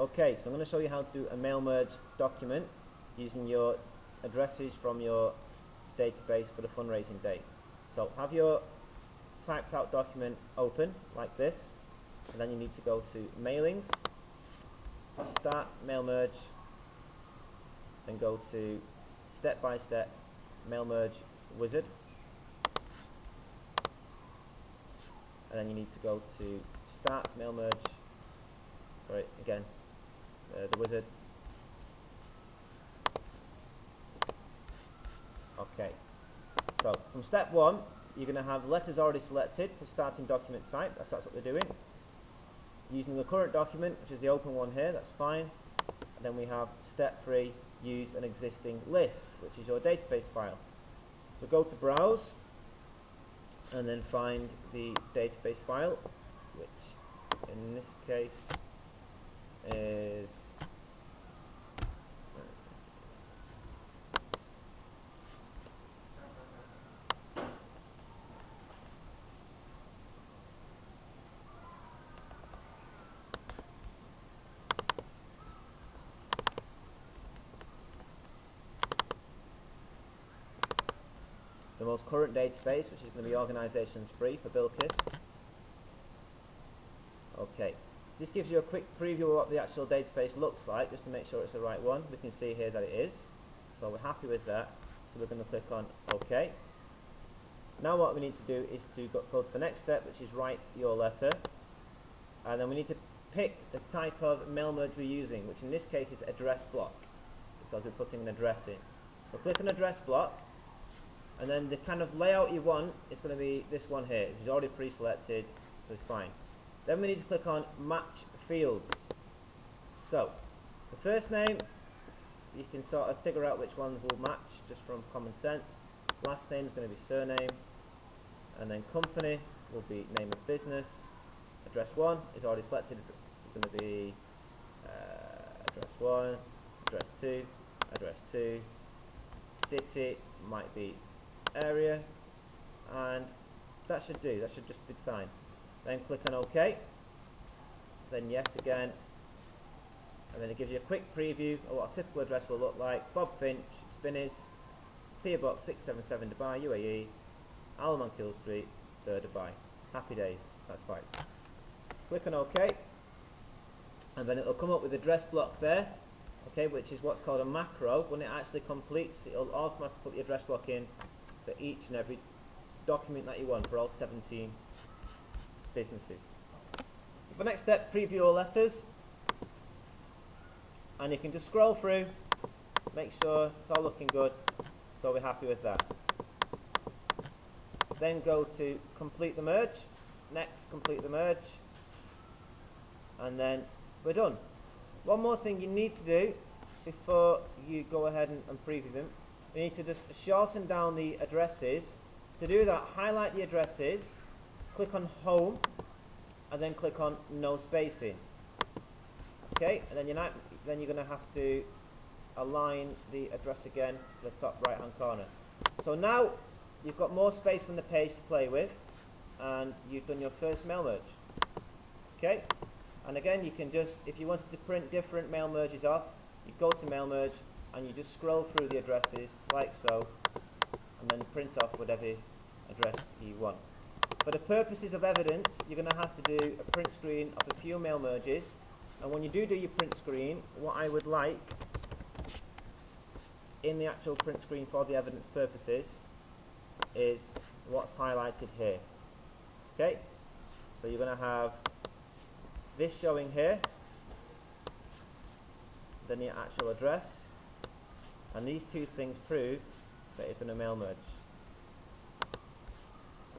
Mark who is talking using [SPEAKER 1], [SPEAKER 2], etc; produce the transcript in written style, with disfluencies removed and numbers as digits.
[SPEAKER 1] Okay, so I'm going to show you how to do a mail merge document using your addresses from your database for the fundraising day. So have your typed out document open like this, and then you need to go to mailings, start mail merge, then go to step by step mail merge wizard, and then you need to go to start mail merge, sorry again, the wizard. Okay, so from step 1 you're going to have letters already selected for starting document type. That's what we're doing. Using the current document, which is the open one here, that's fine. And then we have step 3, use an existing list, which is your database file. So go to browse and then find the database file, which in this case is the most current database, which is going to be organisations free for Bilkis. Okay, this gives you a quick preview of what the actual database looks like, just to make sure it's the right one. We can see here that it is, so we're happy with that. So we're going to click on OK. Now what we need to do is to go to the next step, which is write your letter, and then we need to pick the type of mail merge we're using, which in this case is address block, because we're putting an address in. So click on address block, and then the kind of layout you want is going to be this one here, which is already pre-selected, so it's fine. Then we need to click on match fields. So the first name, you can sort of figure out which ones will match just from common sense. Last name is going to be surname, and then company will be name of business. Address 1 is already selected, it's going to be address 1, address 2, city might be area, and that should do, that should just be fine. Then click on OK, then yes again, and then it gives you a quick preview of what a typical address will look like. Bob Finch, Spinneys, PO Box 677 Dubai, UAE, Al Mankill Street, Dubai. Happy days, that's fine. Click on OK, and then it'll come up with the address block there, okay, which is what's called a macro. When it actually completes, it'll automatically put the address block in for each and every document that you want for all 17 businesses. So the next step, preview your letters, and you can just scroll through, make sure it's all looking good, so we're happy with that. Then go to complete the merge, next complete the merge, and then we're done. One more thing you need to do before you go ahead and preview them, you need to just shorten down the addresses. To do that, highlight the addresses, click on home, and then click on no spacing. Okay, and then you're going to have to align the address again to the top right hand corner. So now you've got more space on the page to play with, and you've done your first mail merge. Okay, and again you can just, if you wanted to print different mail merges off, you go to mail merge and you just scroll through the addresses like so, and then print off whatever address you want. For the purposes of evidence, you're going to have to do a print screen of a few mail merges, and when you do your print screen, what I would like in the actual print screen for the evidence purposes is what's highlighted here. Okay, so you're going to have this showing here, then your actual address, and these two things prove that you've done a mail merge.